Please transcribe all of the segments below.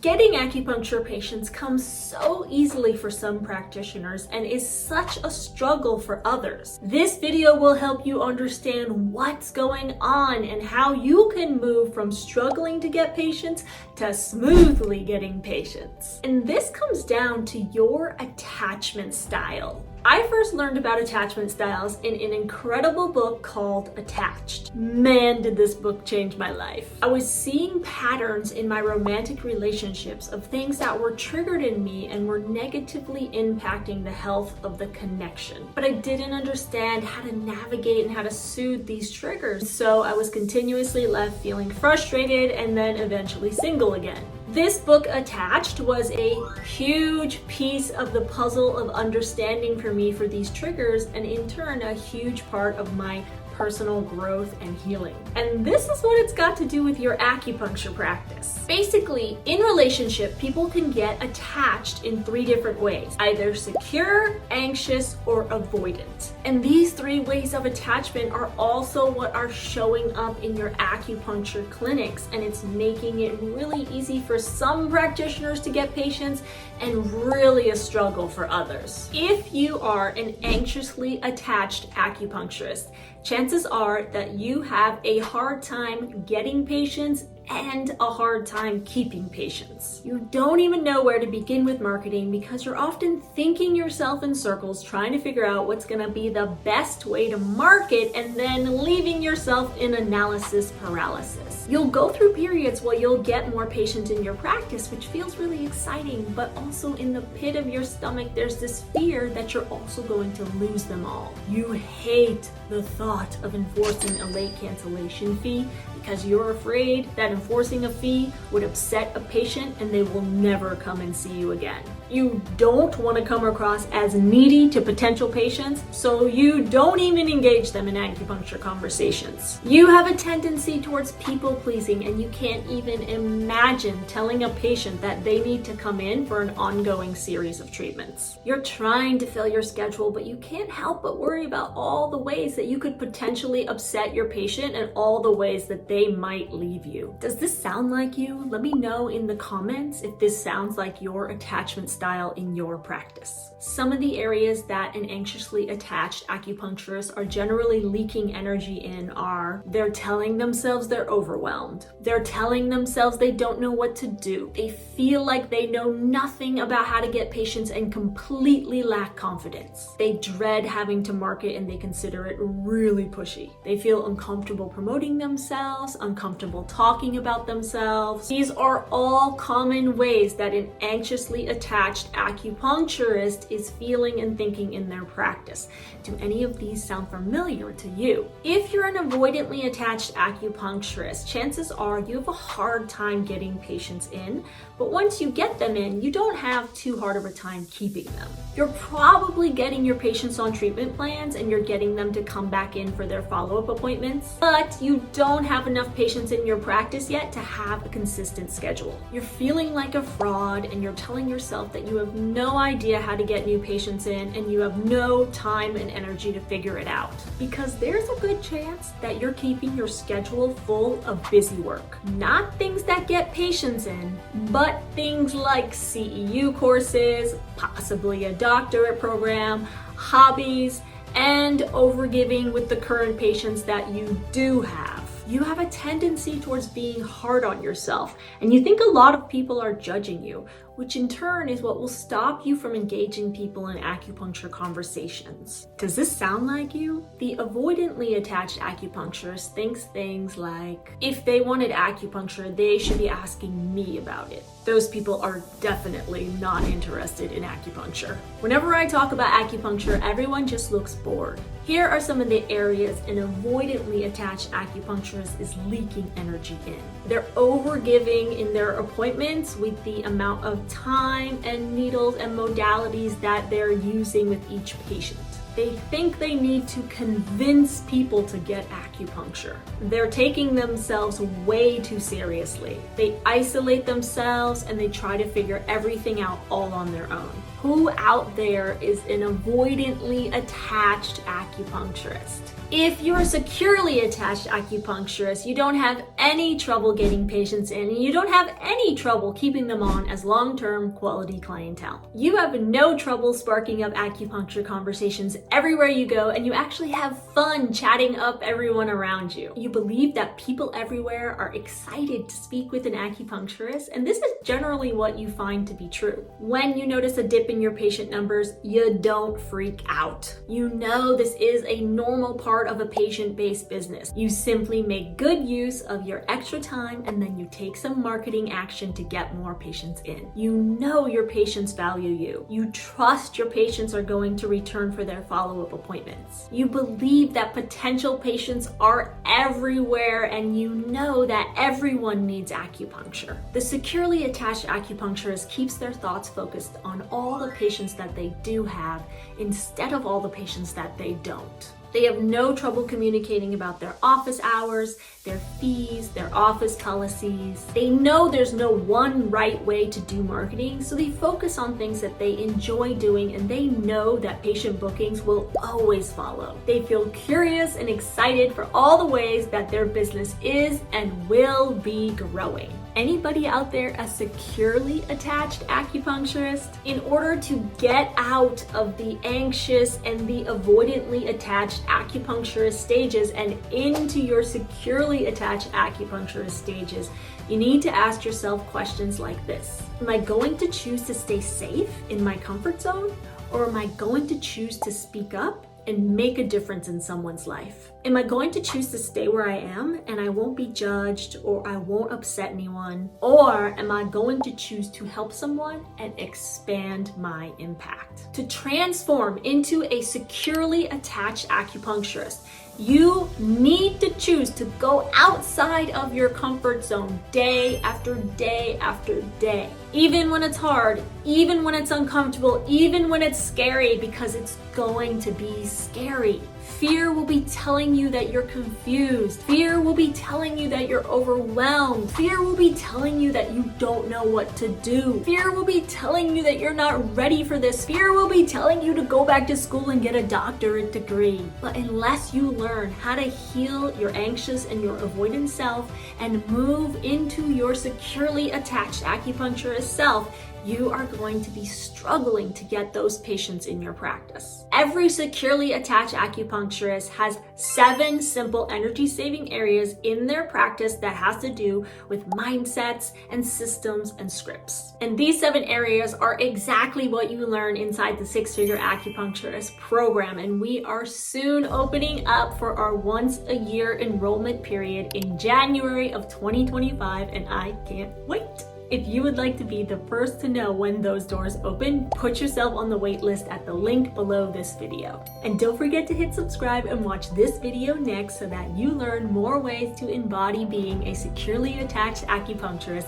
Getting acupuncture patients comes so easily for some practitioners and is such a struggle for others. This video will help you understand what's going on and how you can move from struggling to get patients to smoothly getting patients. And this comes down to your attachment style. I first learned about attachment styles in an incredible book called Attached. Man, did this book change my life. I was seeing patterns in my romantic relationships of things that were triggered in me and were negatively impacting the health of the connection. But I didn't understand how to navigate and how to soothe these triggers, so I was continuously left feeling frustrated and then eventually single again. This book, Attached, was a huge piece of the puzzle of understanding for me for these triggers, and in turn, a huge part of my personal growth and healing. And this is what it's got to do with your acupuncture practice. Basically, in relationship, people can get attached in 3 different ways: either secure, anxious, or avoidant. And these 3 ways of attachment are also what are showing up in your acupuncture clinics, and it's making it really easy for some practitioners to get patients and really a struggle for others. If you are an anxiously attached acupuncturist, chances are that you have a hard time getting patients and a hard time keeping patients. You don't even know where to begin with marketing because you're often thinking yourself in circles trying to figure out what's gonna be the best way to market and then leaving yourself in analysis paralysis. You'll go through periods where you'll get more patients in your practice, which feels really exciting, but also in the pit of your stomach, there's this fear that you're also going to lose them all. You hate the thought of enforcing a late cancellation fee because you're afraid that enforcing a fee would upset a patient and they will never come and see you again. You don't want to come across as needy to potential patients, so you don't even engage them in acupuncture conversations. You have a tendency towards people pleasing, and you can't even imagine telling a patient that they need to come in for an ongoing series of treatments. You're trying to fill your schedule, but you can't help but worry about all the ways that you could potentially upset your patient and all the ways that they might leave you. Does this sound like you? Let me know in the comments if this sounds like your attachment style in your practice. Some of the areas that an anxiously attached acupuncturist are generally leaking energy in are they're telling themselves they're overwhelmed. They're telling themselves they don't know what to do. They feel like they know nothing about how to get patients and completely lack confidence. They dread having to market and they consider it really pushy. They feel uncomfortable promoting themselves, uncomfortable talking about themselves. These are all common ways that an anxiously attached acupuncturist is feeling and thinking in their practice. Do any of these sound familiar to you? If you're an avoidantly attached acupuncturist, chances are you have a hard time getting patients in, but once you get them in, you don't have too hard of a time keeping them. You're probably getting your patients on treatment plans and you're getting them to come back in for their follow-up appointments, but you don't have enough patients in your practice yet to have a consistent schedule. You're feeling like a fraud and you're telling yourself that you have no idea how to get new patients in and you have no time and energy to figure it out. Because there's a good chance that you're keeping your schedule full of busy work. Not things that get patients in, but things like CEU courses, possibly a doctorate program, hobbies, and overgiving with the current patients that you do have. You have a tendency towards being hard on yourself, and you think a lot of people are judging you, which in turn is what will stop you from engaging people in acupuncture conversations. Does this sound like you? The avoidantly attached acupuncturist thinks things like, if they wanted acupuncture, they should be asking me about it. Those people are definitely not interested in acupuncture. Whenever I talk about acupuncture, everyone just looks bored. Here are some of the areas an avoidantly attached acupuncturist is leaking energy in. They're overgiving in their appointments with the amount of time and needles and modalities that they're using with each patient. They think they need to convince people to get acupuncture. They're taking themselves way too seriously. They isolate themselves and they try to figure everything out all on their own. Who out there is an avoidantly attached acupuncturist? If you're a securely attached acupuncturist, you don't have any trouble getting patients in, and you don't have any trouble keeping them on as long-term quality clientele. You have no trouble sparking up acupuncture conversations everywhere you go, and you actually have fun chatting up everyone around you. You believe that people everywhere are excited to speak with an acupuncturist, and this is generally what you find to be true. When you notice a dip in your patient numbers, you don't freak out. You know this is a normal part of a patient-based business. You simply make good use of your extra time and then you take some marketing action to get more patients in. You know your patients value you. You trust your patients are going to return for their follow-up appointments. You believe that potential patients are everywhere and you know that everyone needs acupuncture. The securely attached acupuncturist keeps their thoughts focused on all the patients that they do have instead of all the patients that they don't. They have no trouble communicating about their office hours, their fees, their office policies. They know there's no one right way to do marketing, so they focus on things that they enjoy doing and they know that patient bookings will always follow. They feel curious and excited for all the ways that their business is and will be growing. Anybody out there a securely attached acupuncturist? In order to get out of the anxious and the avoidantly attached acupuncturist stages and into your securely attached acupuncturist stages, you need to ask yourself questions like this. Am I going to choose to stay safe in my comfort zone? Or am I going to choose to speak up and make a difference in someone's life? Am I going to choose to stay where I am and I won't be judged or I won't upset anyone? Or am I going to choose to help someone and expand my impact? To transform into a securely attached acupuncturist, you need to choose to go outside of your comfort zone day after day after day. Even when it's hard, even when it's uncomfortable, even when it's scary, because it's going to be scary. Fear will be telling you that you're confused. Fear will be telling you that you're overwhelmed. Fear will be telling you that you don't know what to do. Fear will be telling you that you're not ready for this. Fear will be telling you to go back to school and get a doctorate degree. But unless you learn how to heal your anxious and your avoidant self and move into your securely attached acupuncturist self, you are going to be struggling to get those patients in your practice. Every securely attached acupuncturist has 7 simple energy saving areas in their practice that has to do with mindsets and systems and scripts. And these 7 areas are exactly what you learn inside the 6-Figure Acupuncturist program. And we are soon opening up for our once a year enrollment period in January of 2025, and I can't wait. If you would like to be the first to know when those doors open, put yourself on the wait list at the link below this video. And don't forget to hit subscribe and watch this video next so that you learn more ways to embody being a securely attached acupuncturist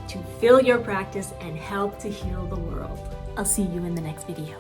to fill your practice and help to heal the world. I'll see you in the next video.